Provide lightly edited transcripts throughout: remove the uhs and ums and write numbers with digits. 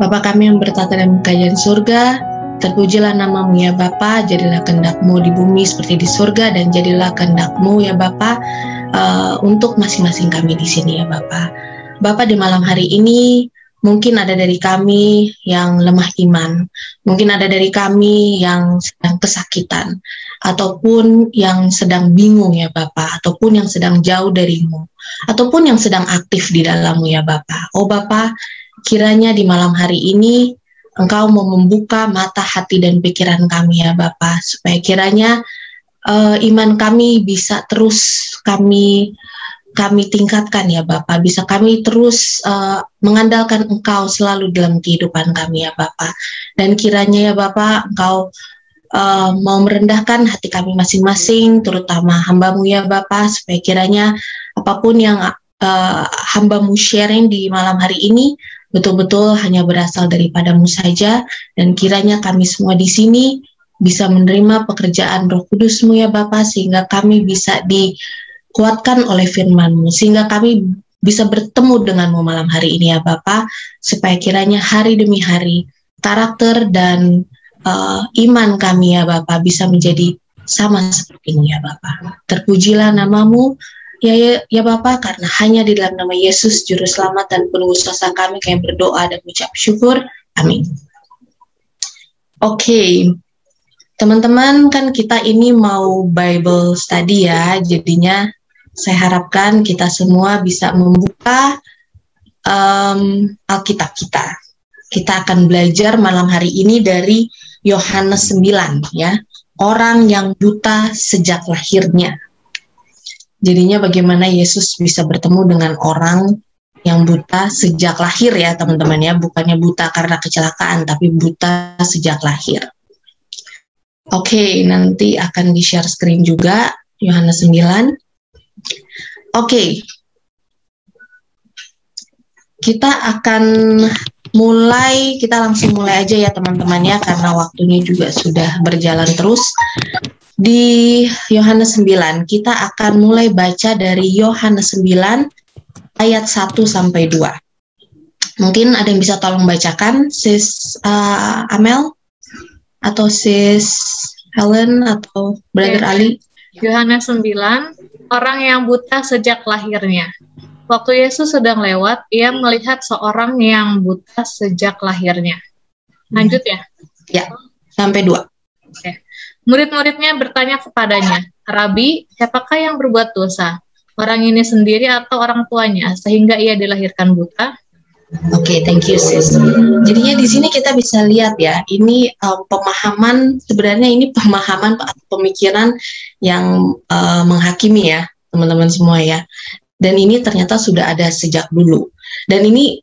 Bapa kami yang bertata dalam kerajaan surga, terpujilah nama-Mu ya Bapa, jadilah kehendak-Mu di bumi seperti di surga, dan jadilah kehendak-Mu ya Bapa untuk masing-masing kami di sini ya Bapa. Bapa, di malam hari ini mungkin ada dari kami yang lemah iman, mungkin ada dari kami yang sedang kesakitan, ataupun yang sedang bingung ya Bapa, ataupun yang sedang jauh dari-Mu, ataupun yang sedang aktif di dalam-Mu ya Bapa. Oh Bapa, kiranya di malam hari ini Engkau mau membuka mata hati dan pikiran kami ya Bapa, supaya kiranya iman kami bisa terus kami tingkatkan ya Bapa, bisa kami terus mengandalkan Engkau selalu dalam kehidupan kami ya Bapa. Dan kiranya ya Bapa, Engkau mau merendahkan hati kami masing-masing, terutama hamba-Mu ya Bapa, supaya kiranya apapun yang hamba-Mu sharing di malam hari ini betul-betul hanya berasal daripada-Mu saja, dan kiranya kami semua di sini bisa menerima pekerjaan Roh Kudus-Mu ya Bapa, sehingga kami bisa dikuatkan oleh firman-Mu, sehingga kami bisa bertemu dengan-Mu malam hari ini ya Bapa, supaya kiranya hari demi hari karakter dan iman kami ya Bapa bisa menjadi sama seperti-Mu ya Bapa. Terpujilah nama-Mu ya Bapa, karena hanya di dalam nama Yesus Juru Selamat dan Penebus dosa kami berdoa dan mengucap syukur. Amin. Oke. Teman-teman, kan kita ini mau Bible study ya, jadinya saya harapkan kita semua bisa membuka Alkitab kita. Kita akan belajar malam hari ini dari Yohanes 9 ya, orang yang buta sejak lahirnya. Jadinya bagaimana Yesus bisa bertemu dengan orang yang buta sejak lahir ya teman-teman ya, bukannya buta karena kecelakaan, tapi buta sejak lahir. Oke, nanti akan di-share screen juga, Yohanes 9. Oke. Kita akan kita langsung mulai aja ya teman-teman ya, karena waktunya juga sudah berjalan terus. Di Yohanes 9, kita akan mulai baca dari Yohanes 9 ayat 1 sampai 2. Mungkin ada yang bisa tolong bacakan, Sis Amel? Atau Sis Helen atau Brother Ali? Yohanes 9, orang yang buta sejak lahirnya. Waktu Yesus sedang lewat, ia melihat seorang yang buta sejak lahirnya. Lanjut ya? Ya, sampai 2. Oke. Murid-muridnya bertanya kepadanya, Rabi, siapakah yang berbuat dosa? Orang ini sendiri atau orang tuanya, sehingga ia dilahirkan buta? Oke, thank you sis. Jadinya di sini kita bisa lihat ya, ini pemahaman, sebenarnya ini pemahaman atau pemikiran yang menghakimi ya, teman-teman semua ya. Dan ini ternyata sudah ada sejak dulu. Dan ini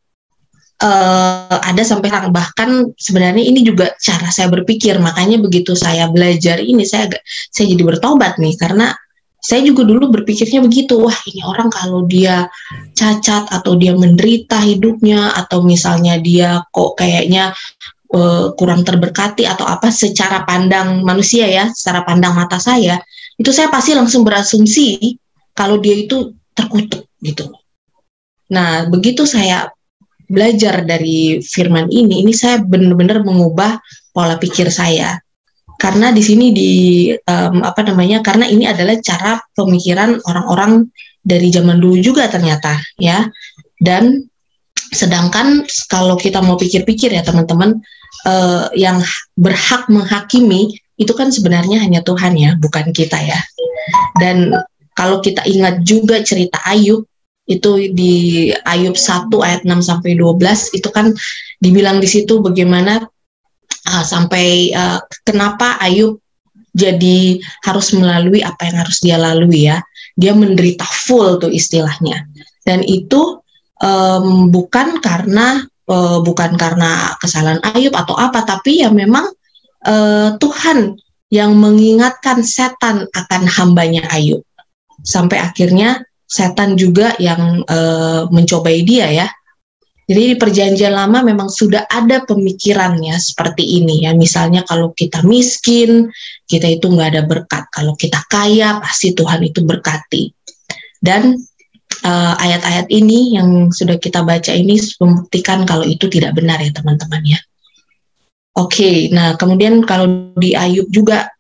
ada sampai sekarang, bahkan sebenarnya ini juga cara saya berpikir. Makanya begitu saya belajar ini, saya jadi bertobat nih, karena saya juga dulu berpikirnya begitu, wah ini orang kalau dia cacat atau dia menderita hidupnya, atau misalnya dia kok kayaknya kurang terberkati atau apa, secara pandang manusia ya, secara pandang mata saya, itu saya pasti langsung berasumsi kalau dia itu terkutuk gitu. Nah begitu saya belajar dari firman ini saya benar-benar mengubah pola pikir saya. Karena di sini karena ini adalah cara pemikiran orang-orang dari zaman dulu juga ternyata ya. Dan sedangkan kalau kita mau pikir-pikir ya teman-teman, yang berhak menghakimi itu kan sebenarnya hanya Tuhan ya, bukan kita ya. Dan kalau kita ingat juga cerita Ayub, itu di Ayub 1 ayat 6 sampai 12 itu kan dibilang di situ bagaimana kenapa Ayub jadi harus melalui apa yang harus dia lalui ya. Dia menderita full tuh istilahnya. Dan itu bukan karena kesalahan Ayub atau apa, tapi ya memang Tuhan yang mengingatkan setan akan hambanya Ayub. Sampai akhirnya setan juga yang mencobai dia ya. Jadi di perjanjian lama memang sudah ada pemikirannya seperti ini ya. Misalnya kalau kita miskin, kita itu nggak ada berkat. Kalau kita kaya, pasti Tuhan itu berkati. Dan ayat-ayat ini yang sudah kita baca ini membuktikan kalau itu tidak benar ya teman-teman ya. Oke, nah kemudian kalau di Ayub juga,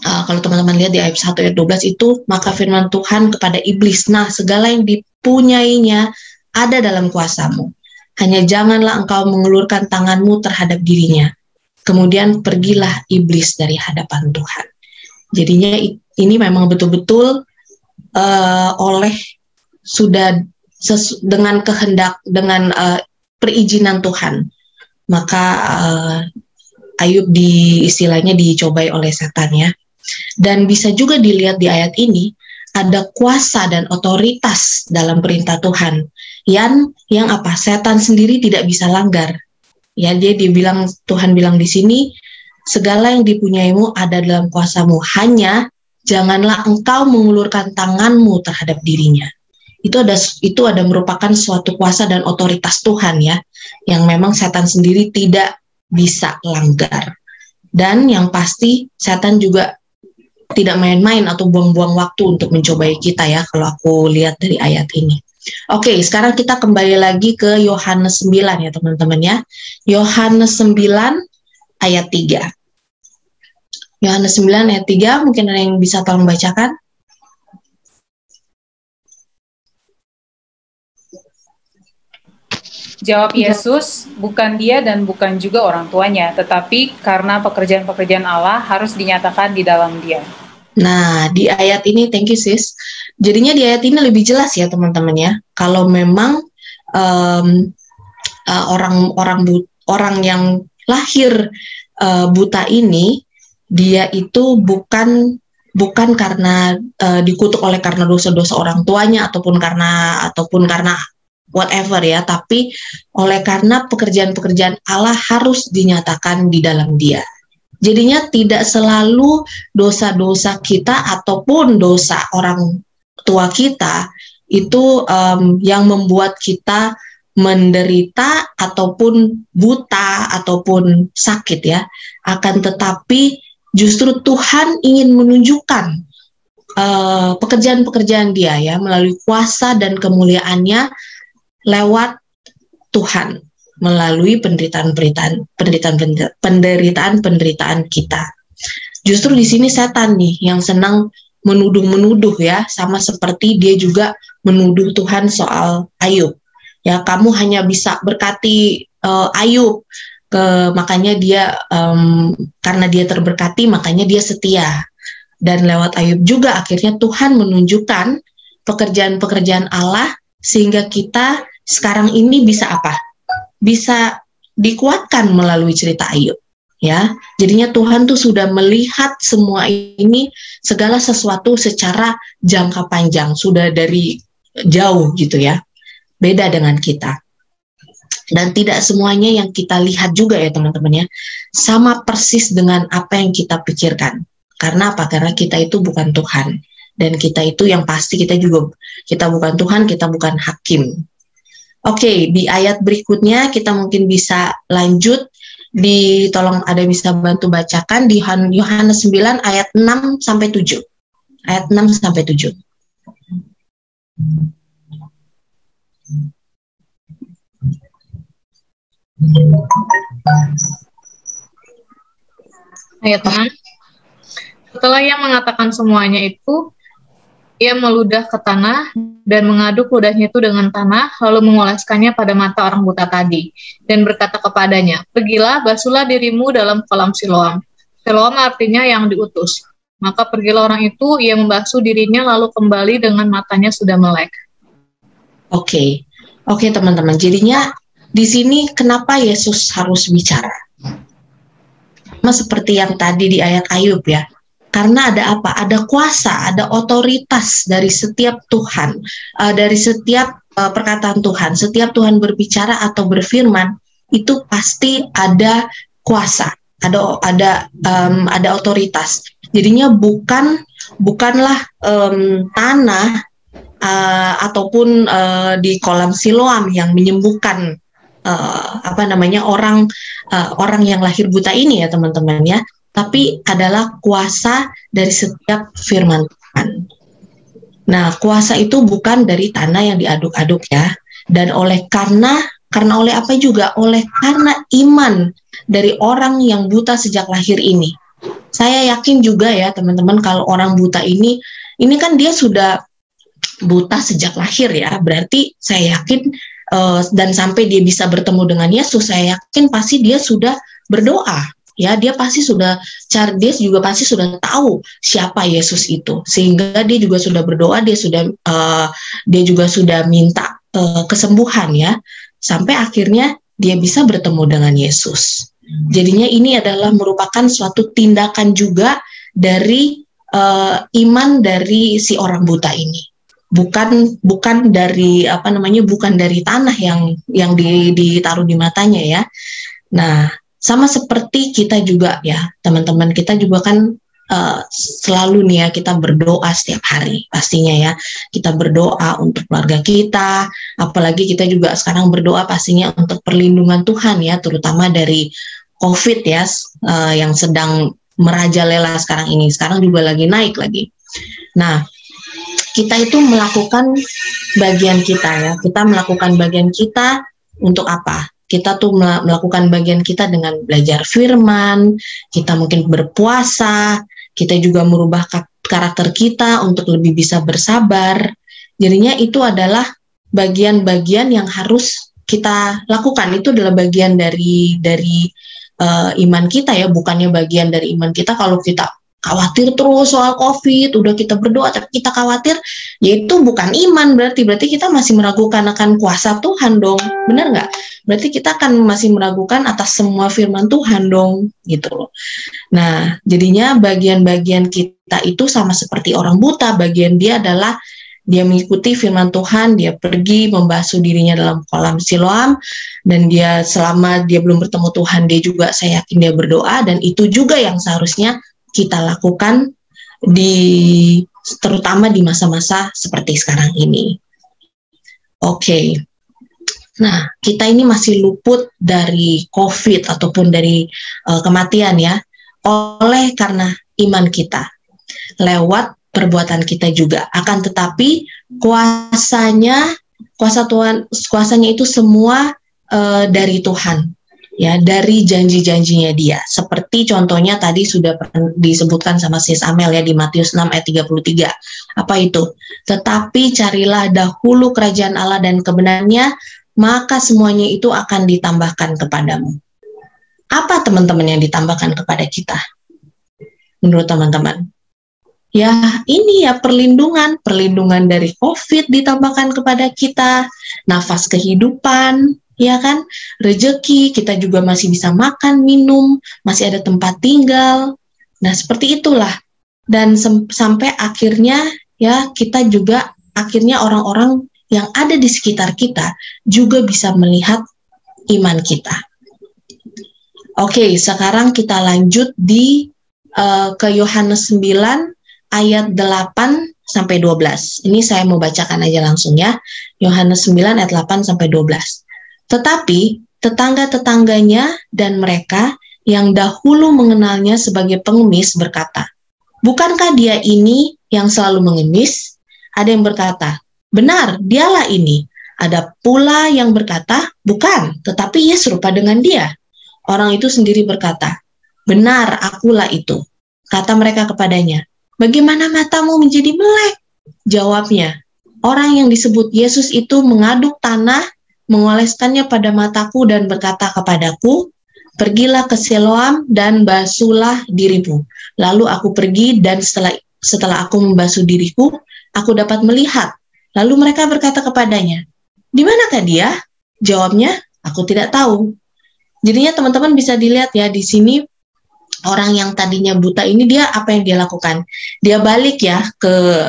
kalau teman-teman lihat di Ayub 1 ayat 12 itu, maka firman Tuhan kepada iblis, nah segala yang dipunyainya ada dalam kuasamu, hanya janganlah engkau mengulurkan tanganmu terhadap dirinya. Kemudian pergilah iblis dari hadapan Tuhan. Jadinya ini memang betul-betul oleh sudah dengan kehendak, dengan perizinan Tuhan, maka Ayub istilahnya dicobai oleh setan ya. Dan bisa juga dilihat di ayat ini ada kuasa dan otoritas dalam perintah Tuhan yang apa, setan sendiri tidak bisa langgar. Ya, jadi Tuhan bilang di sini, segala yang dipunyaimu ada dalam kuasamu, hanya janganlah engkau mengulurkan tanganmu terhadap dirinya. Itu ada merupakan suatu kuasa dan otoritas Tuhan ya, yang memang setan sendiri tidak bisa langgar. Dan yang pasti setan juga tidak main-main atau buang-buang waktu untuk mencobai kita ya, kalau aku lihat dari ayat ini. Oke, sekarang kita kembali lagi ke Yohanes 9 ya teman-teman ya. Yohanes 9 ayat 3. Yohanes 9 ayat 3, mungkin ada yang bisa tolong bacakan? Jawab Yesus, bukan dia dan bukan juga orang tuanya, tetapi karena pekerjaan-pekerjaan Allah harus dinyatakan di dalam dia. Nah, di ayat ini, thank you sis. Jadinya di ayat ini lebih jelas ya teman-teman ya. Kalau memang orang yang lahir buta ini, dia itu bukan karena dikutuk oleh karena dosa-dosa orang tuanya ataupun karena whatever ya, tapi oleh karena pekerjaan-pekerjaan Allah harus dinyatakan di dalam dia. Jadinya tidak selalu dosa-dosa kita ataupun dosa orang tua kita itu yang membuat kita menderita ataupun buta ataupun sakit ya. Akan tetapi justru Tuhan ingin menunjukkan pekerjaan-pekerjaan dia ya, melalui kuasa dan kemuliaannya lewat Tuhan, melalui penderitaan kita. Justru di sini setan nih yang senang menuduh ya, sama seperti dia juga menuduh Tuhan soal Ayub. Ya, kamu hanya bisa berkati Ayub, makanya dia karena dia terberkati makanya dia setia. Dan lewat Ayub juga akhirnya Tuhan menunjukkan pekerjaan-pekerjaan Allah sehingga kita sekarang ini bisa apa? Bisa dikuatkan melalui cerita Ayub. Ya, jadinya Tuhan tuh sudah melihat semua ini, segala sesuatu secara jangka panjang, sudah dari jauh gitu ya. Beda dengan kita. Dan tidak semuanya yang kita lihat juga ya teman-teman ya, sama persis dengan apa yang kita pikirkan. Karena apa? Karena kita itu bukan Tuhan. Dan kita itu yang pasti kita bukan Tuhan, kita bukan hakim. Oke, di ayat berikutnya kita mungkin bisa lanjut, tolong ada bisa bantu bacakan di Yohanes 9 ayat 6 sampai 7. Ayat 6 sampai 7. Ayat 6. Setelah ia mengatakan semuanya itu, ia meludah ke tanah dan mengaduk ludahnya itu dengan tanah, lalu mengoleskannya pada mata orang buta tadi, dan berkata kepadanya, pergilah, basuhlah dirimu dalam kolam Siloam. Siloam artinya yang diutus. Maka pergilah orang itu, ia membasuh dirinya, lalu kembali dengan matanya sudah melek. Oke, teman-teman. Jadinya di sini kenapa Yesus harus bicara? Sama seperti yang tadi di ayat Ayub ya. Karena ada apa? Ada kuasa, ada otoritas dari setiap Tuhan, dari setiap perkataan Tuhan. Setiap Tuhan berbicara atau berfirman, itu pasti ada kuasa, ada otoritas. Jadinya bukanlah tanah ataupun di kolam Siloam yang menyembuhkan orang yang lahir buta ini ya teman-teman ya. Tapi adalah kuasa dari setiap firman Tuhan. Nah, kuasa itu bukan dari tanah yang diaduk-aduk ya. Dan karena oleh apa juga? Oleh karena iman dari orang yang buta sejak lahir ini. Saya yakin juga ya teman-teman, kalau orang buta ini kan dia sudah buta sejak lahir ya. Berarti saya yakin dan sampai dia bisa bertemu dengan Yesus, saya yakin pasti dia sudah berdoa. Ya, dia juga pasti sudah tahu siapa Yesus itu, sehingga dia juga sudah berdoa, dia juga sudah minta kesembuhan ya, sampai akhirnya dia bisa bertemu dengan Yesus. Jadinya ini adalah merupakan suatu tindakan juga dari iman dari si orang buta ini, bukan dari bukan dari tanah yang ditaruh di matanya ya. Nah, sama seperti kita juga ya, teman-teman, kita juga kan selalu nih ya, kita berdoa setiap hari pastinya ya. Kita berdoa untuk keluarga kita, apalagi kita juga sekarang berdoa pastinya untuk perlindungan Tuhan ya, terutama dari COVID ya, yang sedang merajalela sekarang ini. Sekarang juga lagi naik lagi. Nah, kita itu melakukan bagian kita ya. Kita melakukan bagian kita untuk apa? Kita tuh melakukan bagian kita dengan belajar firman, kita mungkin berpuasa, kita juga merubah karakter kita untuk lebih bisa bersabar. Jadinya itu adalah bagian-bagian yang harus kita lakukan. Itu adalah bagian dari iman kita ya, bukannya bagian dari iman kita kalau kita khawatir terus soal COVID, udah kita berdoa tapi kita khawatir, yaitu bukan iman, berarti kita masih meragukan akan kuasa Tuhan dong, benar nggak? Berarti kita akan masih meragukan atas semua firman Tuhan dong, gitu loh. Nah, jadinya bagian-bagian kita itu sama seperti orang buta, bagian dia adalah dia mengikuti firman Tuhan, dia pergi membasuh dirinya dalam kolam Siloam, dan dia selama dia belum bertemu Tuhan, dia juga, saya yakin dia berdoa, dan itu juga yang seharusnya kita lakukan terutama di masa-masa seperti sekarang ini. Oke. Nah, kita ini masih luput dari COVID ataupun dari kematian ya, oleh karena iman kita, lewat perbuatan kita juga. Akan tetapi kuasanya itu semua dari Tuhan. Ya, dari janji-janjinya dia. Seperti contohnya tadi sudah disebutkan sama Sis Amel ya di Matius 6 ayat 33. Apa itu? Tetapi carilah dahulu kerajaan Allah dan kebenarannya, maka semuanya itu akan ditambahkan kepadamu. Apa teman-teman yang ditambahkan kepada kita? Menurut teman-teman? Ya, ini ya perlindungan dari COVID ditambahkan kepada kita, nafas kehidupan, ya kan, rezeki, kita juga masih bisa makan, minum, masih ada tempat tinggal. Nah, seperti itulah. Dan sampai akhirnya ya kita juga akhirnya orang-orang yang ada di sekitar kita juga bisa melihat iman kita. Oke, sekarang kita lanjut ke Yohanes 9 ayat 8 sampai 12. Ini saya mau bacakan aja langsung ya. Yohanes 9 ayat 8 sampai 12. Tetapi tetangga-tetangganya dan mereka yang dahulu mengenalnya sebagai pengemis berkata, "Bukankah dia ini yang selalu mengemis?" Ada yang berkata, "Benar, dialah ini." Ada pula yang berkata, "Bukan, tetapi ia serupa dengan dia." Orang itu sendiri berkata, "Benar, akulah itu." Kata mereka kepadanya, "Bagaimana matamu menjadi melek?" Jawabnya, "Orang yang disebut Yesus itu mengaduk tanah, mengoleskannya pada mataku dan berkata kepadaku, 'Pergilah ke Siloam dan basuhlah dirimu.' Lalu aku pergi dan setelah aku membasuh diriku, aku dapat melihat." Lalu mereka berkata kepadanya, "Di manakah dia?" Jawabnya, "Aku tidak tahu." Jadinya teman-teman bisa dilihat ya di sini, orang yang tadinya buta ini dia apa yang dia lakukan? Dia balik ya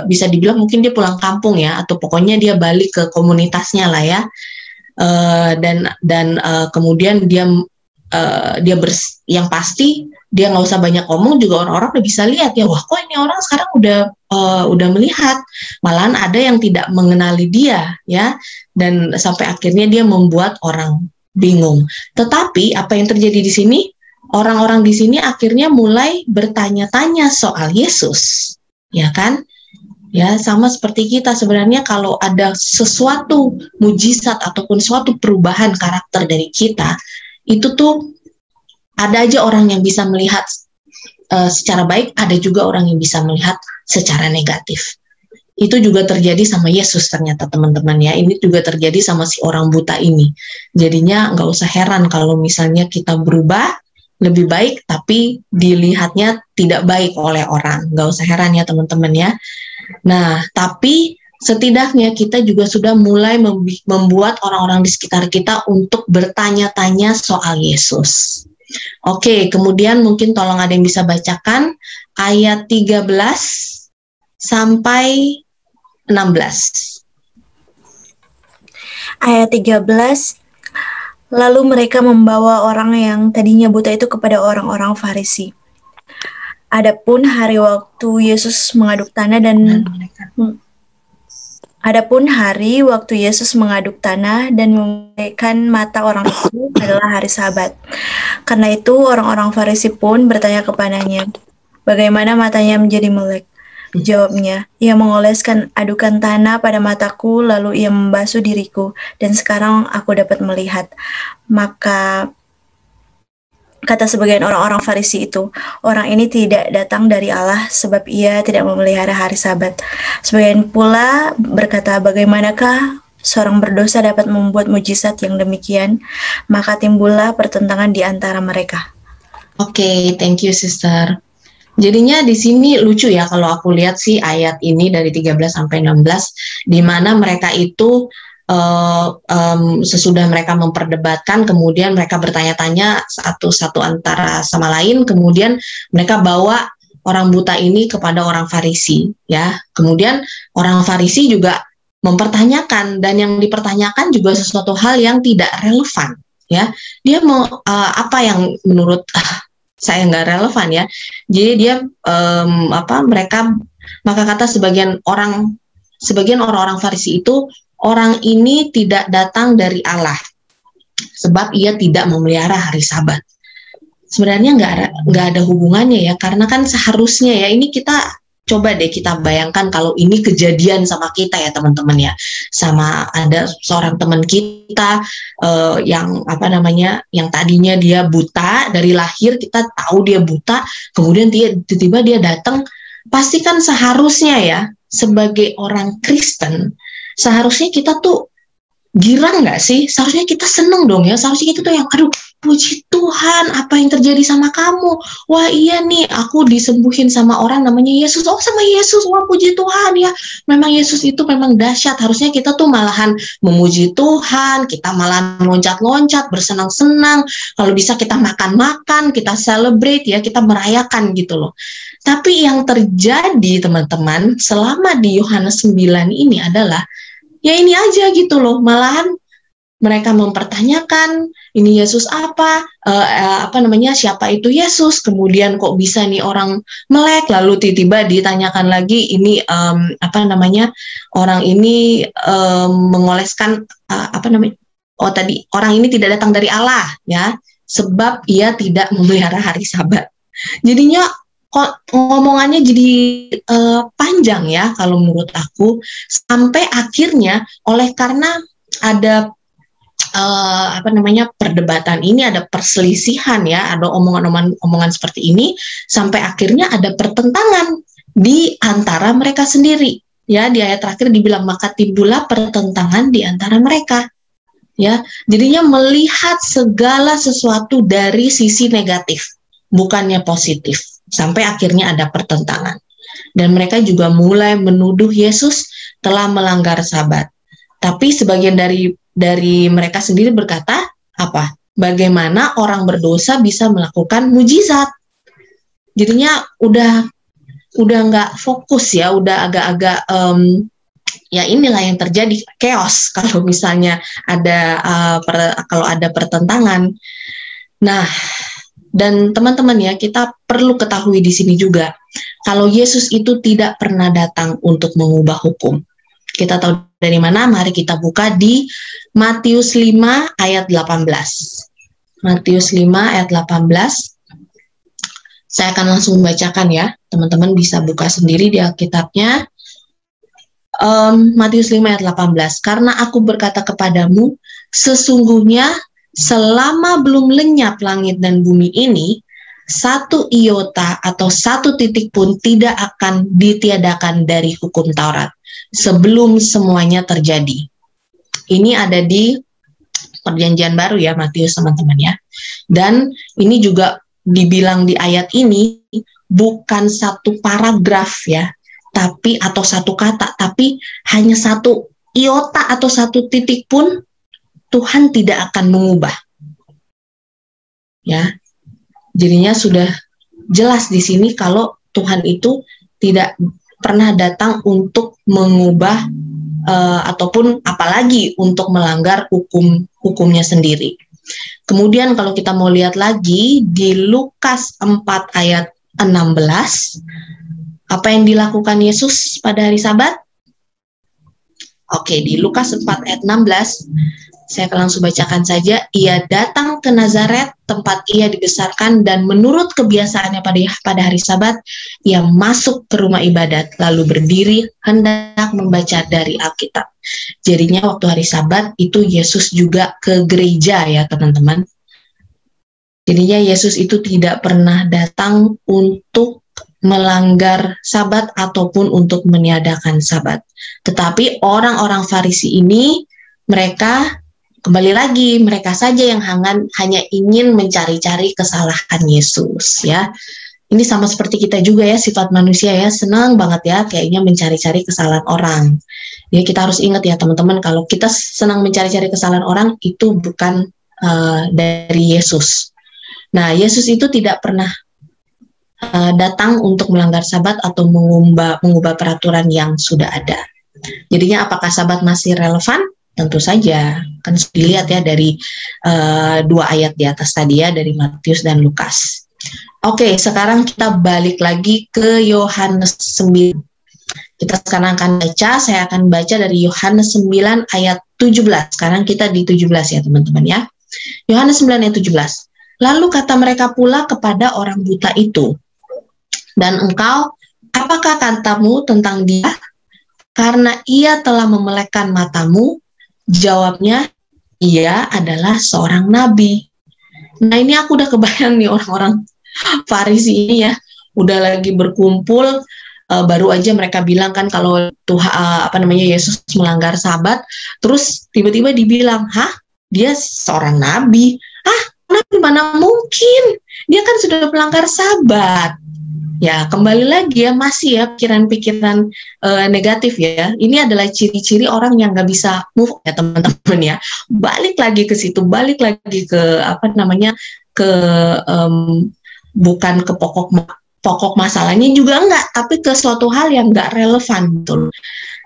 bisa dibilang mungkin dia pulang kampung ya, atau pokoknya dia balik ke komunitasnya lah ya. Dan kemudian yang pasti dia nggak usah banyak ngomong juga orang-orang udah bisa lihat ya, wah kok ini orang sekarang udah melihat, malahan ada yang tidak mengenali dia ya, dan sampai akhirnya dia membuat orang bingung. Tetapi apa yang terjadi di sini, orang-orang di sini akhirnya mulai bertanya-tanya soal Yesus, ya kan? Ya, sama seperti kita sebenarnya kalau ada sesuatu mujizat ataupun suatu perubahan karakter dari kita, itu tuh ada aja orang yang bisa melihat secara baik, ada juga orang yang bisa melihat secara negatif. Itu juga terjadi sama Yesus ternyata teman-teman ya. Ini juga terjadi sama si orang buta ini. Jadinya nggak usah heran kalau misalnya kita berubah lebih baik, tapi dilihatnya tidak baik oleh orang. Nggak usah heran ya teman-teman ya. Nah, tapi setidaknya kita juga sudah mulai membuat orang-orang di sekitar kita untuk bertanya-tanya soal Yesus. Oke, kemudian mungkin tolong ada yang bisa bacakan ayat 13 sampai 16. Ayat 13, lalu mereka membawa orang yang tadinya buta itu kepada orang-orang Farisi. Adapun hari waktu Yesus mengaduk tanah dan memulihkan mata orang itu adalah hari Sabat. Karena itu orang-orang Farisi pun bertanya kepadanya, bagaimana matanya menjadi melek? Jawabnya, ia mengoleskan adukan tanah pada mataku, lalu ia membasuh diriku, dan sekarang aku dapat melihat. Maka kata sebagian orang-orang Farisi itu, orang ini tidak datang dari Allah sebab ia tidak memelihara hari Sabat. Sebagian pula berkata, bagaimanakah seorang berdosa dapat membuat mujizat yang demikian? Maka timbullah pertentangan di antara mereka. Oke, thank you sister. Jadinya di sini lucu ya kalau aku lihat sih ayat ini dari 13 sampai 16, di mana mereka itu sesudah mereka memperdebatkan, kemudian mereka bertanya-tanya satu antara sama lain, kemudian mereka bawa orang buta ini kepada orang Farisi, ya. Kemudian orang Farisi juga mempertanyakan, dan yang dipertanyakan juga sesuatu hal yang tidak relevan, ya. Dia mau apa yang menurut saya nggak relevan ya. Jadi dia maka kata sebagian orang-orang Farisi itu, orang ini tidak datang dari Allah sebab ia tidak memelihara hari Sabat. Sebenarnya nggak ada hubungannya ya, karena kan seharusnya ya, ini kita coba deh kita bayangkan kalau ini kejadian sama kita ya teman-teman ya, sama ada seorang teman kita yang yang tadinya dia buta dari lahir, kita tahu dia buta, kemudian tiba-tiba dia datang, pasti kan seharusnya ya sebagai orang Kristen seharusnya kita tuh girang nggak sih? Seharusnya kita seneng dong ya. Seharusnya kita tuh yang, aduh, puji Tuhan, apa yang terjadi sama kamu? Wah iya nih, aku disembuhin sama orang namanya Yesus. Oh sama Yesus, wah puji Tuhan ya. Memang Yesus itu memang dahsyat. Harusnya kita tuh malahan memuji Tuhan, kita malah loncat-loncat, bersenang-senang. Kalau bisa kita makan-makan, kita celebrate ya, kita merayakan gitu loh. Tapi yang terjadi teman-teman selama di Yohanes 9 ini adalah ya ini aja gitu loh, malahan mereka mempertanyakan ini Yesus siapa itu Yesus, kemudian kok bisa nih orang melek, lalu tiba-tiba ditanyakan lagi ini orang ini mengoleskan orang ini tidak datang dari Allah ya, sebab ia tidak memelihara hari Sabat. Jadinya ngomongannya jadi panjang ya kalau menurut aku, sampai akhirnya oleh karena ada perdebatan ini, ada perselisihan ya, ada omongan seperti ini, sampai akhirnya ada pertentangan di antara mereka sendiri ya. Di ayat terakhir dibilang maka timbullah pertentangan di antara mereka ya. Jadinya melihat segala sesuatu dari sisi negatif, bukannya positif. Sampai akhirnya ada pertentangan. Dan mereka juga mulai menuduh Yesus telah melanggar Sabat. Tapi sebagian dari mereka sendiri berkata, apa? Bagaimana orang berdosa bisa melakukan mujizat? Jadinya udah nggak fokus ya, udah agak-agak ya inilah yang terjadi, chaos kalau misalnya kalau ada pertentangan. Nah, dan teman-teman ya, kita perlu ketahui di sini juga, kalau Yesus itu tidak pernah datang untuk mengubah hukum. Kita tahu dari mana? Mari kita buka di Matius 5 ayat 18. Matius 5 ayat 18. Saya akan langsung bacakan ya, teman-teman bisa buka sendiri di Alkitabnya. Matius 5 ayat 18. Karena aku berkata kepadamu, sesungguhnya selama belum lenyap langit dan bumi ini, satu iota atau satu titik pun tidak akan ditiadakan dari hukum Taurat sebelum semuanya terjadi. Ini ada di Perjanjian Baru ya, Matius teman-teman ya. Dan ini juga dibilang di ayat ini bukan satu paragraf ya, tapi atau satu kata, tapi hanya satu iota atau satu titik pun Tuhan tidak akan mengubah. Ya. Jadinya sudah jelas di sini kalau Tuhan itu tidak pernah datang untuk mengubah ataupun apalagi untuk melanggar hukumnya sendiri. Kemudian kalau kita mau lihat lagi di Lukas 4 ayat 16, apa yang dilakukan Yesus pada hari Sabat? Oke, di Lukas 4 ayat 16, saya akan langsung bacakan saja. Ia datang ke Nazaret, tempat ia dibesarkan, dan menurut kebiasaannya pada hari Sabat, ia masuk ke rumah ibadat, lalu berdiri hendak membaca dari Alkitab. Jadinya waktu hari Sabat itu Yesus juga ke gereja ya teman-teman. Jadinya Yesus itu tidak pernah datang untuk melanggar Sabat ataupun untuk meniadakan Sabat. Tetapi orang-orang Farisi ini, mereka kembali lagi, mereka saja yang hanya ingin mencari-cari kesalahan Yesus ya. Ini sama seperti kita juga ya, sifat manusia ya, senang banget ya kayaknya mencari-cari kesalahan orang. Ya kita harus ingat ya teman-teman, kalau kita senang mencari-cari kesalahan orang itu bukan dari Yesus. Nah, Yesus itu tidak pernah datang untuk melanggar Sabat atau mengubah peraturan yang sudah ada. Jadinya apakah Sabat masih relevan? Tentu saja, kan dilihat ya dari dua ayat di atas tadi ya, dari Matius dan Lukas. Oke, sekarang kita balik lagi ke Yohanes 9. Kita sekarang akan baca, saya akan baca dari Yohanes 9 ayat 17. Sekarang kita di 17 ya teman-teman ya. Yohanes 9 ayat 17. Lalu kata mereka pula kepada orang buta itu, dan engkau, apakah katamu tentang dia? Karena ia telah memelekkan matamu. Jawabnya, ia adalah seorang nabi. Nah ini aku udah kebayang nih orang-orang Farisi ini ya, udah lagi berkumpul, baru aja mereka bilang kan kalau Yesus melanggar Sabat, terus tiba-tiba dibilang, hah? Dia seorang nabi? Nabi mana mungkin? Dia kan sudah melanggar Sabat. Ya, kembali lagi ya, masih ya pikiran-pikiran negatif ya. Ini adalah ciri-ciri orang yang nggak bisa move ya teman-teman ya. Balik lagi ke situ, balik lagi ke bukan ke pokok masalahnya juga enggak, tapi ke suatu hal yang nggak relevan betul.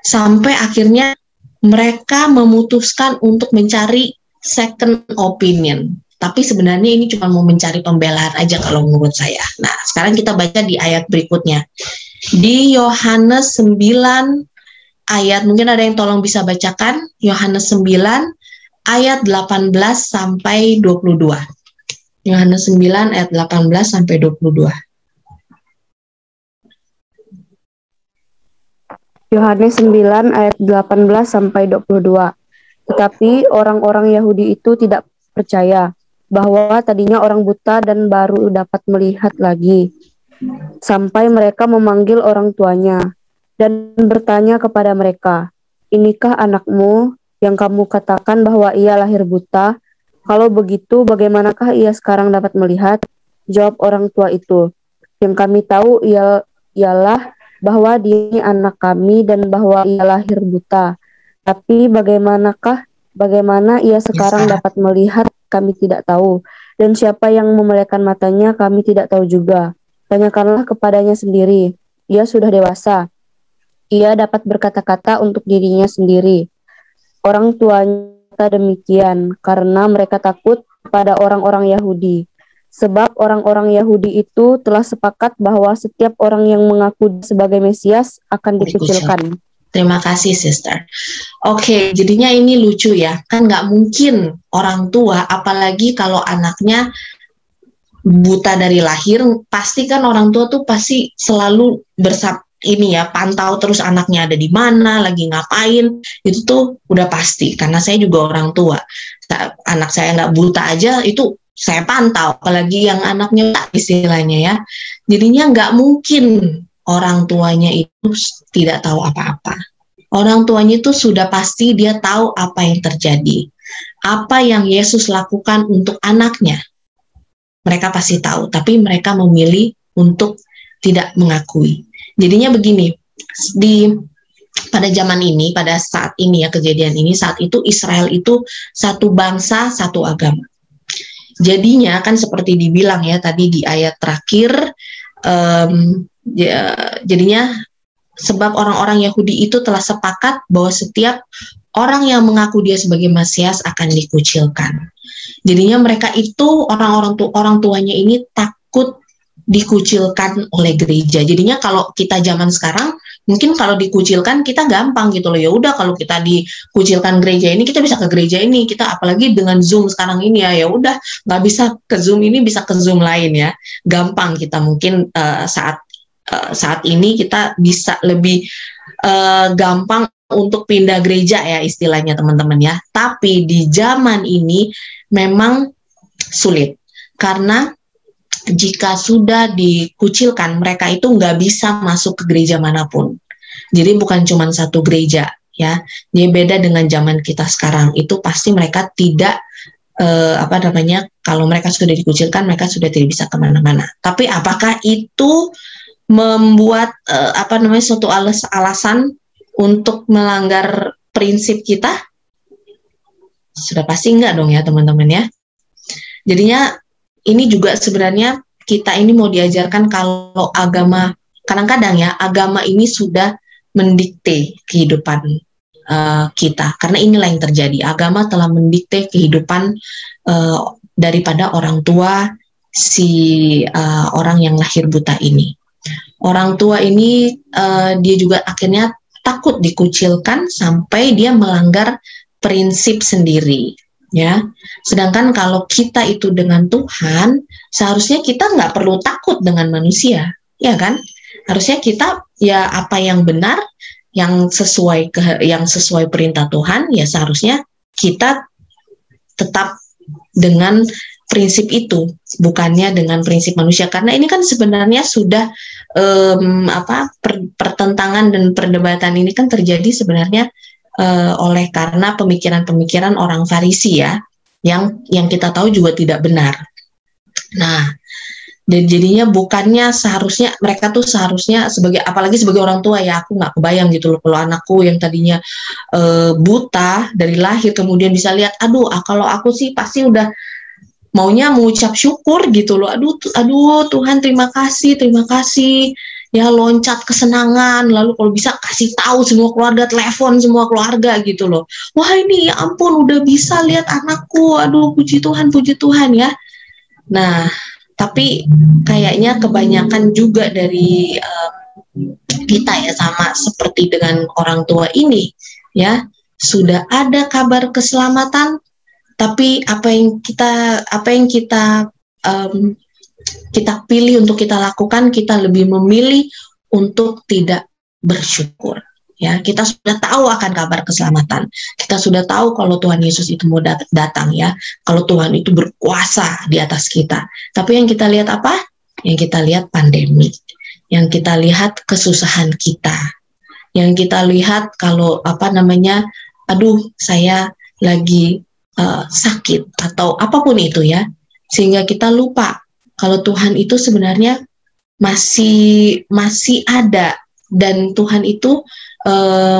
Sampai akhirnya mereka memutuskan untuk mencari second opinion. Tapi sebenarnya ini cuma mau mencari pembelaan aja kalau menurut saya. Nah, sekarang kita baca di ayat berikutnya. Di Yohanes 9 ayat, mungkin ada yang tolong bisa bacakan, Yohanes 9 ayat 18 sampai 22. Yohanes 9 ayat 18 sampai 22. Yohanes 9 ayat 18 sampai 22. Tetapi orang-orang Yahudi itu tidak percaya bahwa tadinya orang buta dan baru dapat melihat lagi, sampai mereka memanggil orang tuanya dan bertanya kepada mereka, inikah anakmu yang kamu katakan bahwa ia lahir buta? Kalau begitu, bagaimanakah ia sekarang dapat melihat? Jawab orang tua itu, yang kami tahu ialah bahwa dia anak kami dan bahwa ia lahir buta. Tapi bagaimana ia sekarang dapat melihat? Kami tidak tahu, dan siapa yang memelekkan matanya kami tidak tahu juga. Tanyakanlah kepadanya sendiri, ia sudah dewasa, ia dapat berkata-kata untuk dirinya sendiri. Orang tuanya demikian, karena mereka takut pada orang-orang Yahudi. Sebab orang-orang Yahudi itu telah sepakat bahwa setiap orang yang mengaku sebagai Mesias akan dikucilkan. Terima kasih, Sister. Oke, jadinya ini lucu ya. Kan nggak mungkin orang tua, apalagi kalau anaknya buta dari lahir, pasti kan orang tua tuh pasti selalu ini ya, pantau terus anaknya ada di mana, lagi ngapain, itu tuh udah pasti. Karena saya juga orang tua, anak saya nggak buta aja itu saya pantau, apalagi yang anaknya istilahnya ya. Jadinya nggak mungkin orang tuanya itu tidak tahu apa-apa. Orang tuanya itu sudah pasti dia tahu apa yang terjadi, apa yang Yesus lakukan untuk anaknya. Mereka pasti tahu, tapi mereka memilih untuk tidak mengakui. Jadinya begini, pada zaman ini, pada saat ini ya, kejadian ini, saat itu Israel itu satu bangsa, satu agama. Jadinya kan seperti dibilang ya tadi di ayat terakhir, jadinya sebab orang-orang Yahudi itu telah sepakat bahwa setiap orang yang mengaku dia sebagai Mesias akan dikucilkan. Jadinya mereka itu orang tuanya ini takut dikucilkan oleh gereja. Jadinya kalau kita zaman sekarang mungkin kalau dikucilkan kita gampang gitu loh, ya udah kalau kita dikucilkan gereja ini kita bisa ke gereja ini, kita apalagi dengan Zoom sekarang ini ya udah nggak bisa ke Zoom ini bisa ke Zoom lain ya, gampang kita mungkin saat ini kita bisa lebih gampang untuk pindah gereja ya istilahnya teman-teman ya. Tapi di zaman ini memang sulit karena jika sudah dikucilkan, mereka itu nggak bisa masuk ke gereja manapun. Jadi bukan cuma satu gereja, ya. Jadi beda dengan zaman kita sekarang. Itu pasti mereka tidak, kalau mereka sudah dikucilkan, mereka sudah tidak bisa kemana-mana. Tapi apakah itu membuat, suatu alasan untuk melanggar prinsip kita? Sudah pasti enggak dong ya teman-teman ya. Jadinya ini juga sebenarnya kita ini mau diajarkan kalau agama, kadang-kadang ya agama ini sudah mendikte kehidupan kita, karena inilah yang terjadi. Agama telah mendikte kehidupan daripada orang tua orang yang lahir buta ini. Orang tua ini dia juga akhirnya takut dikucilkan sampai dia melanggar prinsip sendiri. Ya, sedangkan kalau kita itu dengan Tuhan, seharusnya kita nggak perlu takut dengan manusia, ya kan? Harusnya kita ya apa yang benar, yang sesuai perintah Tuhan, ya seharusnya kita tetap dengan prinsip itu, bukannya dengan prinsip manusia. Karena ini kan sebenarnya sudah pertentangan dan perdebatan ini kan terjadi sebenarnya oleh karena pemikiran-pemikiran orang Farisi ya, yang kita tahu juga tidak benar. Nah, jadinya bukannya seharusnya mereka tuh seharusnya apalagi sebagai orang tua ya, aku nggak kebayang gitu loh kalau anakku yang tadinya buta dari lahir kemudian bisa lihat, kalau aku sih pasti udah maunya mengucap syukur gitu loh, aduh Tuhan terima kasih. Ya loncat kesenangan, lalu kalau bisa kasih tahu semua keluarga, telepon semua keluarga gitu loh. Wah ini ya ampun udah bisa lihat anakku, aduh puji Tuhan ya. Nah tapi kayaknya kebanyakan juga dari kita ya sama seperti dengan orang tua ini ya, sudah ada kabar keselamatan, tapi apa yang kita pilih untuk kita lakukan, kita lebih memilih untuk tidak bersyukur. Ya, kita sudah tahu akan kabar keselamatan. Kita sudah tahu kalau Tuhan Yesus itu mau datang ya. Kalau Tuhan itu berkuasa di atas kita. Tapi yang kita lihat apa? Yang kita lihat pandemi. Yang kita lihat kesusahan kita. Yang kita lihat kalau saya lagi sakit atau apapun itu ya. Sehingga kita lupa kalau Tuhan itu sebenarnya masih ada, dan Tuhan itu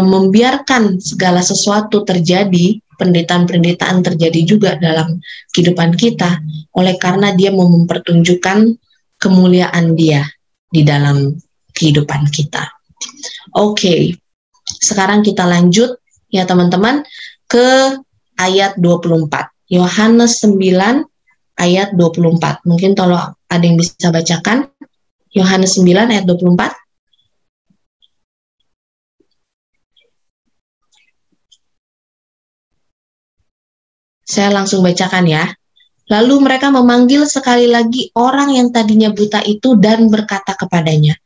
membiarkan segala sesuatu terjadi, penderitaan terjadi juga dalam kehidupan kita, oleh karena Dia mau mempertunjukkan kemuliaan Dia di dalam kehidupan kita. Oke, sekarang kita lanjut ya teman-teman ke ayat 24, Yohanes 9 ayat 24. Mungkin tolong ada yang bisa bacakan Yohanes 9 ayat 24. Saya langsung bacakan ya. Lalu mereka memanggil sekali lagi orang yang tadinya buta itu dan berkata kepadanya,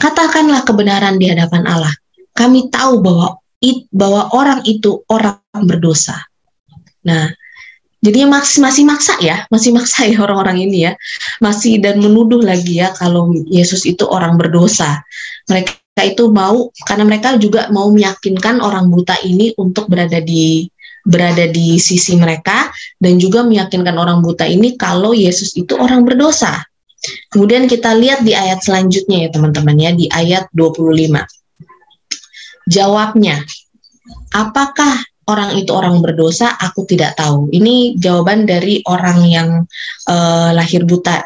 Katakanlah kebenaran di hadapan Allah. Kami tahu bahwa orang itu orang berdosa. Nah, jadinya masih maksa ya orang-orang ini ya, masih dan menuduh lagi ya kalau Yesus itu orang berdosa. Mereka itu mau, karena mereka juga mau meyakinkan orang buta ini untuk berada di sisi mereka, dan juga meyakinkan orang buta ini kalau Yesus itu orang berdosa. Kemudian kita lihat di ayat selanjutnya ya teman-teman ya, di ayat 25. Jawabnya, apakah orang itu orang berdosa? Aku tidak tahu. Ini jawaban dari orang yang lahir buta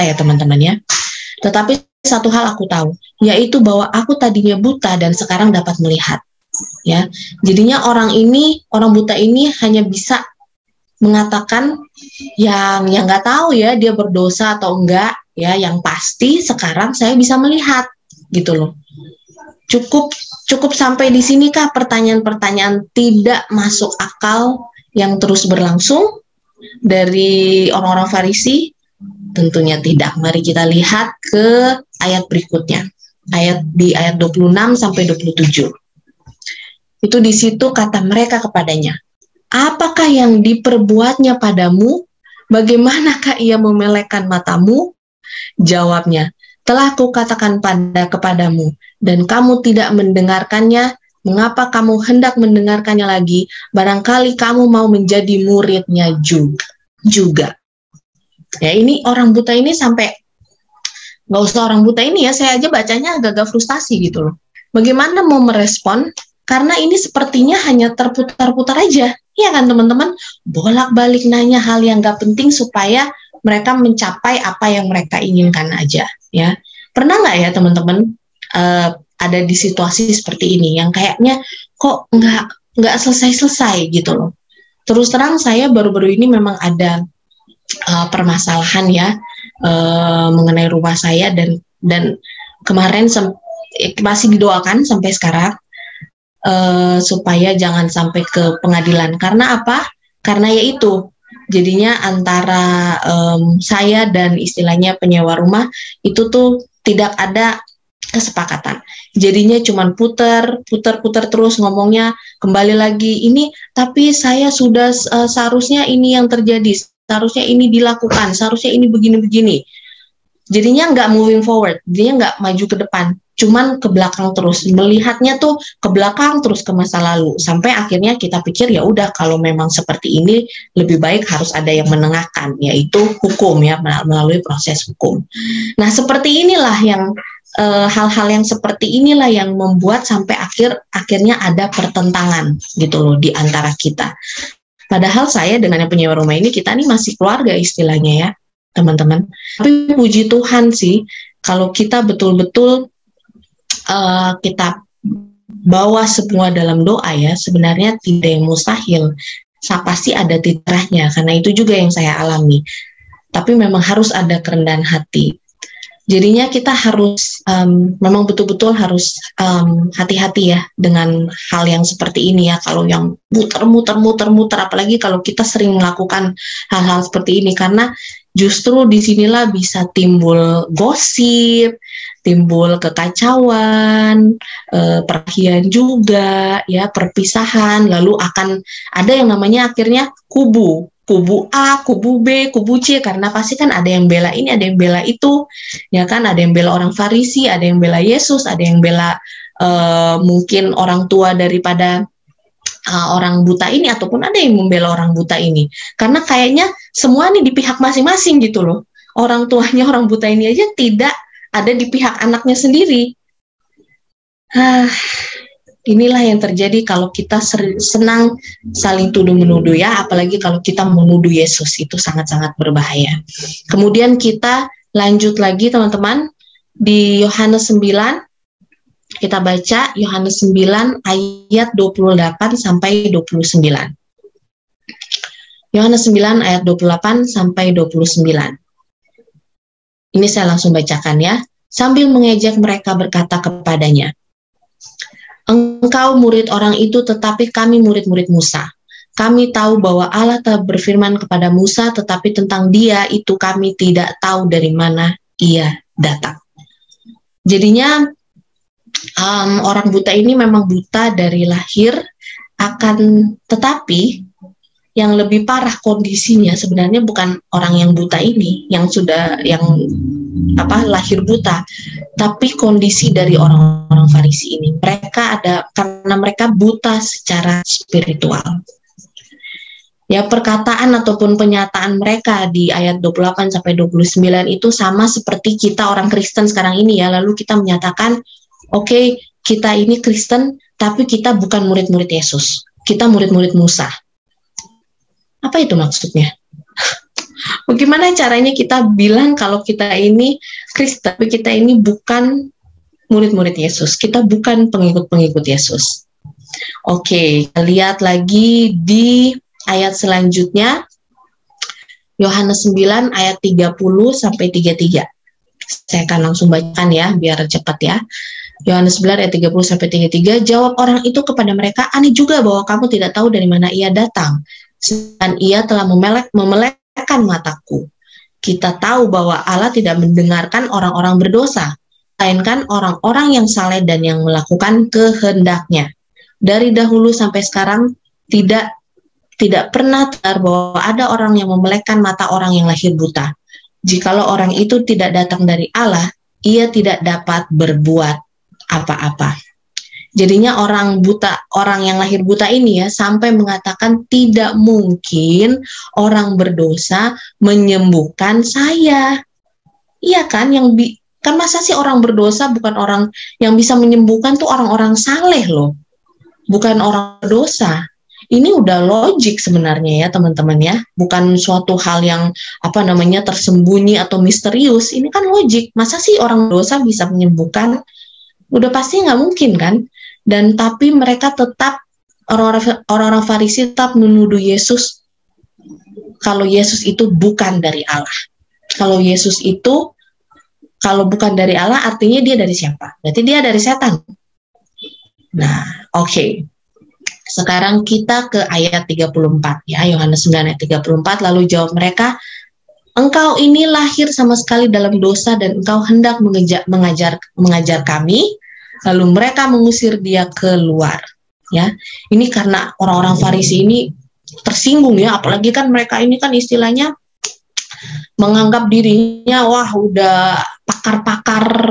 ya teman-teman ya. Tetapi satu hal aku tahu, yaitu bahwa aku tadinya buta dan sekarang dapat melihat. Ya, jadinya orang buta ini hanya bisa mengatakan yang nggak tahu ya dia berdosa atau enggak ya, yang pasti sekarang saya bisa melihat gitu loh. Cukup sampai di sini kah pertanyaan-pertanyaan tidak masuk akal yang terus berlangsung dari orang-orang Farisi? Tentunya tidak. Mari kita lihat ke ayat berikutnya. Di ayat 26 sampai 27. Itu di situ kata mereka kepadanya, apakah yang diperbuatnya padamu? Bagaimanakah ia memelekkan matamu? Jawabnya, telah kukatakan kepadamu, dan kamu tidak mendengarkannya. Mengapa kamu hendak mendengarkannya lagi? Barangkali kamu mau menjadi muridnya juga. Ya, ini orang buta ini sampai, nggak usah orang buta ini ya, saya aja bacanya agak-agak frustasi gitu loh. Bagaimana mau merespon? Karena ini sepertinya hanya terputar-putar aja. Iya kan teman-teman? Bolak-balik nanya hal yang gak penting supaya mereka mencapai apa yang mereka inginkan aja. Ya, pernah nggak ya teman-teman ada di situasi seperti ini yang kayaknya kok nggak selesai-selesai gitu loh. Terus terang saya baru-baru ini memang ada permasalahan ya mengenai rumah saya, dan kemarin masih didoakan sampai sekarang. Supaya jangan sampai ke pengadilan. Karena apa? Karena yaitu jadinya antara saya dan istilahnya penyewa rumah itu tuh tidak ada kesepakatan. Jadinya cuman puter terus ngomongnya, kembali lagi ini, tapi saya sudah seharusnya ini yang terjadi, seharusnya ini dilakukan, seharusnya ini begini-begini. Jadinya nggak moving forward, jadinya nggak maju ke depan, cuman ke belakang terus, melihatnya tuh ke belakang terus, ke masa lalu, sampai akhirnya kita pikir ya udah kalau memang seperti ini lebih baik harus ada yang menengahkan, yaitu hukum ya, melalui proses hukum. Nah seperti inilah yang hal-hal yang seperti inilah yang membuat sampai akhirnya ada pertentangan gitu loh di antara kita. Padahal saya dengan yang penyewa rumah ini, kita nih masih keluarga istilahnya ya teman-teman. Tapi puji Tuhan sih, kalau kita betul-betul kita bawa semua dalam doa ya, sebenarnya tidak yang mustahil. Pasti ada titiknya, karena itu juga yang saya alami. Tapi memang harus ada kerendahan hati. Jadinya kita harus memang betul-betul harus hati-hati ya dengan hal yang seperti ini ya. Kalau yang muter, apalagi kalau kita sering melakukan hal-hal seperti ini, karena justru disinilah bisa timbul gosip, timbul kekacauan, perkelahian juga, ya perpisahan, lalu akan ada yang namanya akhirnya kubu A, kubu B, kubu C, karena pasti kan ada yang bela ini, ada yang bela itu, ya kan, ada yang bela orang Farisi, ada yang bela Yesus, ada yang bela mungkin orang tua daripada orang buta ini, ataupun ada yang membela orang buta ini, karena kayaknya semua nih di pihak masing-masing gitu loh. Orang tuanya orang buta ini aja tidak ada di pihak anaknya sendiri. Inilah yang terjadi kalau kita senang saling tuduh-menuduh ya, apalagi kalau kita menuduh Yesus, itu sangat-sangat berbahaya. Kemudian kita lanjut lagi teman-teman, di Yohanes 9, kita baca Yohanes 9 ayat 28 sampai 29. Yohanes 9 ayat 28 sampai 29. Ini saya langsung bacakan ya. Sambil mengejek mereka berkata kepadanya, engkau murid orang itu, tetapi kami murid-murid Musa. Kami tahu bahwa Allah telah berfirman kepada Musa, tetapi tentang dia itu kami tidak tahu dari mana ia datang. Jadinya orang buta ini memang buta dari lahir, tetapi yang lebih parah kondisinya sebenarnya bukan orang yang buta ini, yang lahir buta, tapi kondisi dari orang-orang Farisi ini. Karena mereka buta secara spiritual. Ya, perkataan ataupun penyataan mereka di ayat 28 sampai 29 itu sama seperti kita orang Kristen sekarang ini ya. Lalu kita menyatakan, oke, kita ini Kristen, tapi kita bukan murid-murid Yesus. Kita murid-murid Musa. Apa itu maksudnya? Bagaimana caranya kita bilang kalau kita ini Kristen, tapi kita ini bukan murid-murid Yesus. Kita bukan pengikut-pengikut Yesus. Oke, lihat lagi di ayat selanjutnya, Yohanes 9 ayat 30 sampai 33. Saya akan langsung bacakan ya, biar cepat ya. Yohanes 9 ayat 30 sampai 33, jawab orang itu kepada mereka, aneh juga bahwa kamu tidak tahu dari mana ia datang, dan ia telah memelekkan mataku. Kita tahu bahwa Allah tidak mendengarkan orang-orang berdosa, melainkan orang-orang yang saleh dan yang melakukan kehendaknya. Dari dahulu sampai sekarang tidak pernah terdengar bahwa ada orang yang memelekkan mata orang yang lahir buta. Jikalau orang itu tidak datang dari Allah, ia tidak dapat berbuat apa-apa. Jadinya orang yang lahir buta ini ya, sampai mengatakan tidak mungkin orang berdosa menyembuhkan saya. Iya kan, kan masa sih orang berdosa bukan orang yang bisa menyembuhkan tuh orang-orang saleh loh, bukan orang berdosa. Ini udah logik sebenarnya ya teman-teman ya, bukan suatu hal yang tersembunyi atau misterius. Ini kan logik, masa sih orang dosa bisa menyembuhkan? Udah pasti nggak mungkin kan? Dan tapi mereka tetap, orang-orang Farisi tetap menuduh Yesus kalau Yesus itu bukan dari Allah. Kalau Yesus itu, kalau bukan dari Allah artinya dia dari siapa? Berarti dia dari setan. Nah, oke. Sekarang kita ke ayat 34 ya, Yohanes 9 ayat 34, lalu jawab mereka, engkau ini lahir sama sekali dalam dosa dan engkau hendak mengajar kami. Lalu mereka mengusir dia keluar. Ya, ini karena orang-orang Farisi ini tersinggung ya, apalagi kan mereka ini kan istilahnya menganggap dirinya wah udah pakar-pakar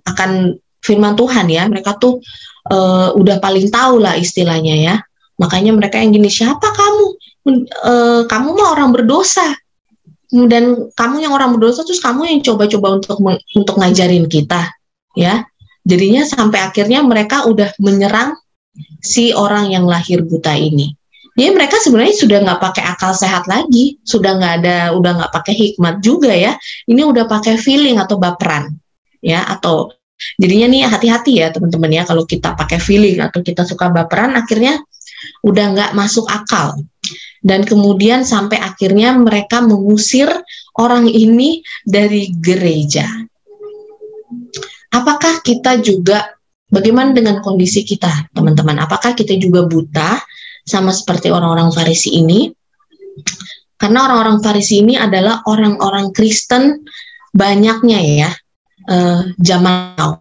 akan firman Tuhan ya, mereka tuh udah paling tahu lah istilahnya ya. Makanya mereka yang gini, siapa kamu? Kamu mah orang berdosa. Dan kamu yang orang berdosa, terus kamu yang coba-coba untuk ngajarin kita ya. Jadinya sampai akhirnya mereka udah menyerang si orang yang lahir buta ini. Jadi mereka sebenarnya sudah nggak pakai akal sehat lagi, udah nggak pakai hikmat juga ya. Ini udah pakai feeling atau baperan ya, atau jadinya nih hati-hati ya teman-teman ya, kalau kita pakai feeling atau kita suka baperan, akhirnya udah nggak masuk akal. Dan kemudian sampai akhirnya mereka mengusir orang ini dari gereja. Apakah kita juga, bagaimana dengan kondisi kita teman-teman? Apakah kita juga buta sama seperti orang-orang Farisi ini? Karena orang-orang Farisi ini adalah orang-orang Kristen banyaknya ya, zaman now.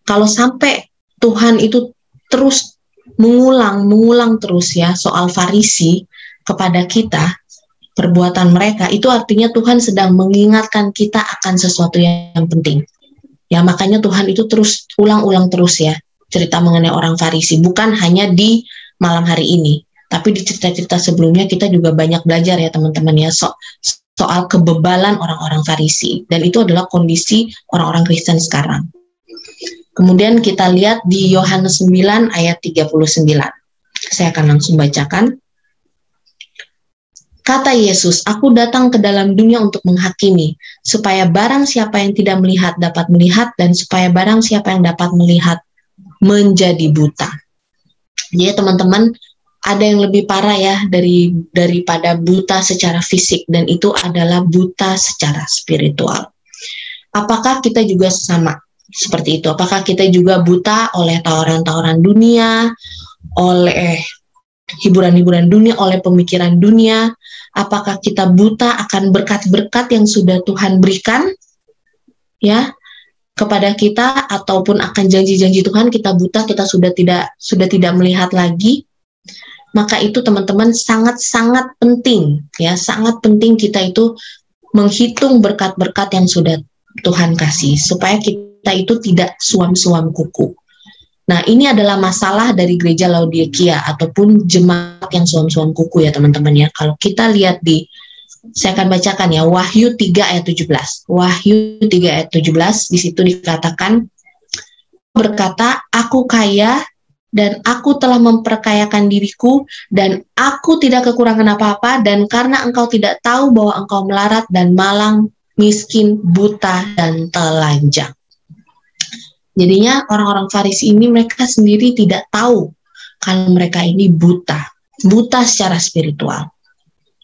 Kalau sampai Tuhan itu terus mengulang terus ya soal Farisi kepada kita, perbuatan mereka, itu artinya Tuhan sedang mengingatkan kita akan sesuatu yang penting. Ya, makanya Tuhan itu terus ulang-ulang terus ya cerita mengenai orang Farisi, bukan hanya di malam hari ini, tapi di cerita-cerita sebelumnya kita juga banyak belajar ya teman-teman ya soal kebebalan orang-orang Farisi, dan itu adalah kondisi orang-orang Kristen sekarang. Kemudian kita lihat di Yohanes 9 ayat 39. Saya akan langsung bacakan. Kata Yesus, aku datang ke dalam dunia untuk menghakimi, supaya barang siapa yang tidak melihat dapat melihat, dan supaya barang siapa yang dapat melihat menjadi buta. Jadi teman-teman, ada yang lebih parah ya daripada buta secara fisik, dan itu adalah buta secara spiritual. Apakah kita juga sama seperti itu? Apakah kita juga buta oleh tawaran-tawaran dunia, oleh hiburan-hiburan dunia, oleh pemikiran dunia? Apakah kita buta akan berkat-berkat yang sudah Tuhan berikan ya kepada kita, ataupun akan janji-janji Tuhan kita buta, kita sudah tidak melihat lagi? Maka itu teman-teman sangat-sangat penting ya, sangat penting kita itu menghitung berkat-berkat yang sudah Tuhan kasih supaya kita itu tidak suam-suam kuku. Nah, ini adalah masalah dari gereja Laodikia ataupun jemaat yang suam-suam kuku ya teman-teman ya. Kalau kita lihat saya akan bacakan ya, Wahyu 3 ayat 17. Wahyu 3 ayat 17, di situ dikatakan, berkata, aku kaya dan aku telah memperkayakan diriku dan aku tidak kekurangan apa-apa, dan karena engkau tidak tahu bahwa engkau melarat dan malang, miskin, buta, dan telanjang. Jadinya orang-orang Farisi ini mereka sendiri tidak tahu kalau mereka ini buta secara spiritual.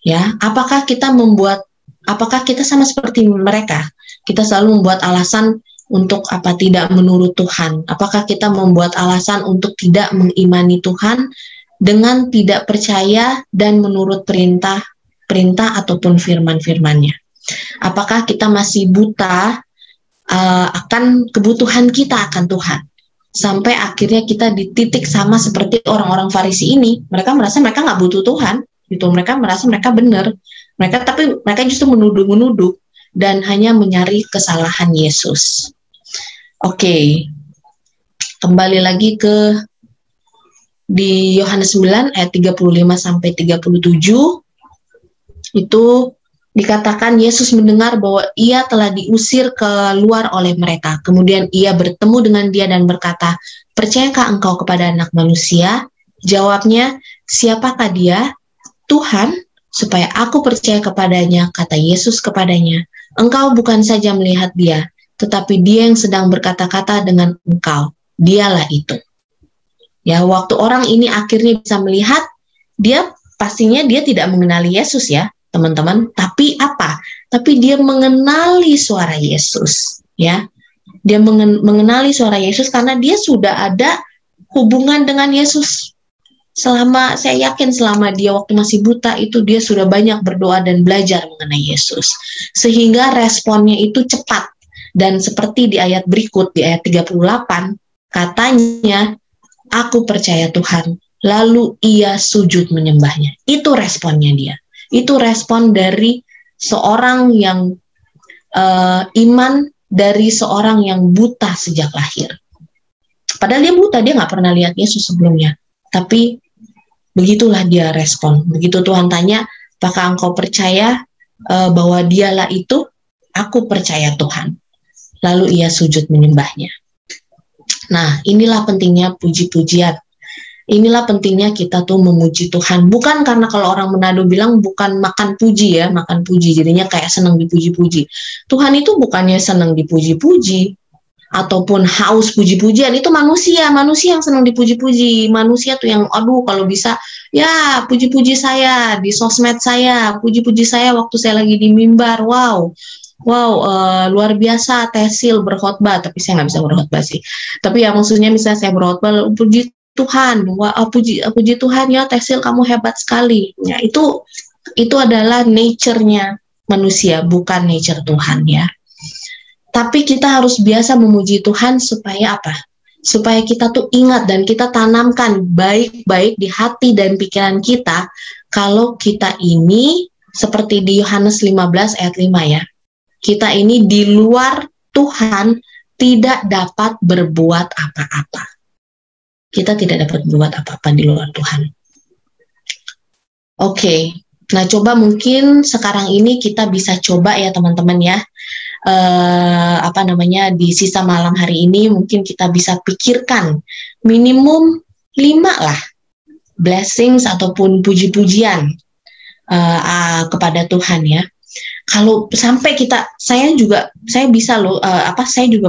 Ya, apakah kita sama seperti mereka? Kita selalu membuat alasan untuk tidak menurut Tuhan. Apakah kita membuat alasan untuk tidak mengimani Tuhan dengan tidak percaya dan menurut perintah ataupun firman-firman-Nya? Apakah kita masih buta akan kebutuhan kita akan Tuhan, sampai akhirnya kita di titik sama seperti orang-orang Farisi ini? Mereka merasa mereka nggak butuh Tuhan, gitu. Mereka merasa mereka benar, tapi mereka justru menuduh dan hanya mencari kesalahan Yesus. Oke, kembali lagi di Yohanes 9 ayat 35 sampai 37 itu dikatakan Yesus mendengar bahwa ia telah diusir keluar oleh mereka. Kemudian ia bertemu dengan dia dan berkata, percayakah engkau kepada Anak Manusia? Jawabnya, siapakah dia? Tuhan, supaya aku percaya kepadanya, kata Yesus kepadanya. Engkau bukan saja melihat dia, tetapi dia yang sedang berkata-kata dengan engkau. Dialah itu. Ya, waktu orang ini akhirnya bisa melihat, pastinya dia tidak mengenali Yesus ya, teman-teman, tapi apa? Tapi dia mengenali suara Yesus, ya. Dia mengenali suara Yesus karena dia sudah ada hubungan dengan Yesus. Saya yakin selama dia waktu masih buta itu dia sudah banyak berdoa dan belajar mengenai Yesus. Sehingga responnya itu cepat. Dan seperti di ayat berikut, di ayat 38, katanya, aku percaya Tuhan, lalu ia sujud menyembahnya. Itu responnya dia. Itu respon dari seorang yang iman, dari seorang yang buta sejak lahir. Padahal dia buta, dia nggak pernah lihat Yesus sebelumnya. Tapi begitulah dia respon. Begitu Tuhan tanya, apakah engkau percaya bahwa dialah itu? Aku percaya Tuhan. Lalu ia sujud menyembahnya. Nah, inilah pentingnya puji-pujian. Inilah pentingnya kita tuh memuji Tuhan. Bukan karena kalau orang Manado bilang bukan makan puji ya, makan puji. Jadinya kayak senang dipuji-puji. Tuhan itu bukannya senang dipuji-puji ataupun haus puji-pujian. Itu manusia yang senang dipuji-puji. Manusia tuh yang aduh kalau bisa ya puji-puji saya di sosmed saya, puji-puji saya waktu saya lagi di mimbar. Wow, luar biasa Tesil berkhotbah. Tapi saya nggak bisa berkhotbah sih. Tapi ya maksudnya misalnya saya berkhotbah, puji Tuhan, puji Tuhan ya Tesil kamu hebat sekali. Ya, itu adalah nature-nya manusia, bukan nature Tuhan ya. Tapi kita harus biasa memuji Tuhan supaya apa? Supaya kita tuh ingat dan kita tanamkan baik-baik di hati dan pikiran kita kalau kita ini seperti di Yohanes 15 ayat 5 ya. Kita ini di luar Tuhan tidak dapat berbuat apa-apa. Kita tidak dapat berbuat apa-apa di luar Tuhan. Oke, nah coba mungkin sekarang ini kita bisa coba ya teman-teman ya, di sisa malam hari ini mungkin kita bisa pikirkan minimum 5 lah blessings ataupun puji-pujian kepada Tuhan ya. Kalau sampai saya juga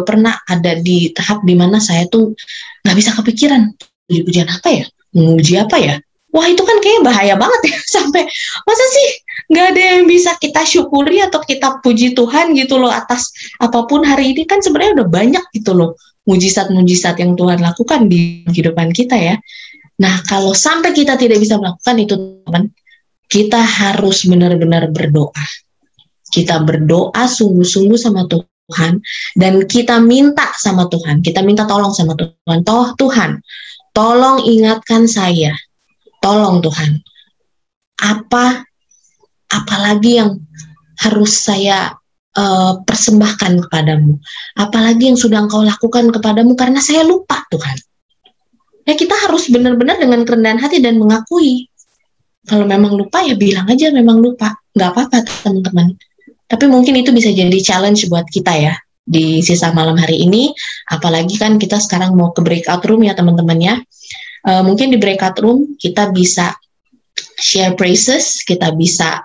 pernah ada di tahap dimana saya tuh nggak bisa kepikiran puji-pujian apa ya, memuji apa ya. Wah itu kan kayaknya bahaya banget ya, sampai masa sih nggak ada yang bisa kita syukuri atau kita puji Tuhan gitu loh atas apapun hari ini. Kan sebenarnya udah banyak gitu loh mujizat-mujizat yang Tuhan lakukan di kehidupan kita ya. Nah, kalau sampai kita tidak bisa melakukan itu, teman, kita harus benar-benar berdoa. Kita berdoa sungguh-sungguh sama Tuhan, dan kita minta sama Tuhan, kita minta tolong sama Tuhan. Tuhan, tolong ingatkan saya, tolong Tuhan, apalagi yang harus saya persembahkan kepadamu, apalagi yang sudah Engkau lakukan kepadamu, karena saya lupa Tuhan. Ya, kita harus benar-benar dengan kerendahan hati dan mengakui. Kalau memang lupa, ya bilang aja memang lupa, nggak apa-apa teman-teman. Tapi mungkin itu bisa jadi challenge buat kita ya di sisa malam hari ini, apalagi kan kita sekarang mau ke breakout room ya teman-teman ya. Mungkin di breakout room kita bisa share praises, kita bisa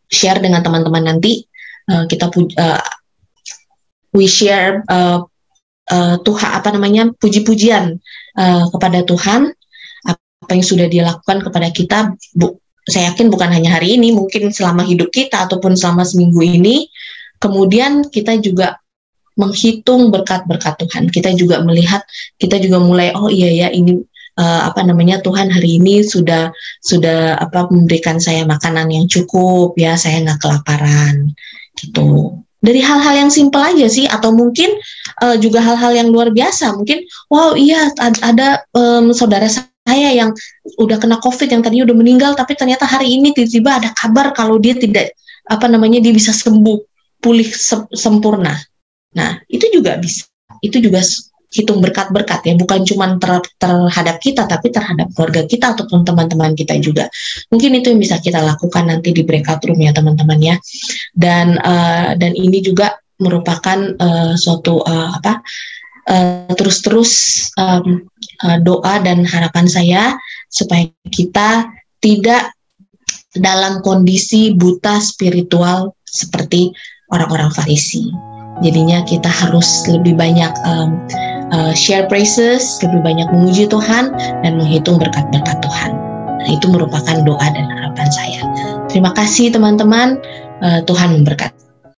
share dengan teman-teman nanti. We share Tuhan, puji-pujian kepada Tuhan, apa yang sudah dilakukan kepada kita. Saya yakin bukan hanya hari ini, mungkin selama hidup kita ataupun selama seminggu ini. Kemudian kita juga menghitung berkat-berkat Tuhan. Kita juga melihat, kita juga mulai, oh iya ya, ini Tuhan hari ini sudah memberikan saya makanan yang cukup ya, saya nggak kelaparan gitu. Dari hal-hal yang simpel aja sih, atau mungkin juga hal-hal yang luar biasa. Mungkin, wow iya ada saudara saya yang udah kena COVID, yang tadinya udah meninggal, tapi ternyata hari ini tiba-tiba ada kabar kalau dia tidak, dia bisa sembuh, pulih sempurna. Nah, itu juga bisa. Itu juga hitung berkat-berkat ya, bukan cuma terhadap kita, tapi terhadap keluarga kita ataupun teman-teman kita juga. Mungkin itu yang bisa kita lakukan nanti di breakout room ya teman-teman ya. Dan ini juga merupakan suatu terus-terus doa dan harapan saya supaya kita tidak dalam kondisi buta spiritual seperti orang-orang Farisi. Jadinya kita harus lebih banyak share praises, lebih banyak memuji Tuhan dan menghitung berkat-berkat Tuhan. Nah, itu merupakan doa dan harapan saya. Terima kasih teman-teman, Tuhan memberkati.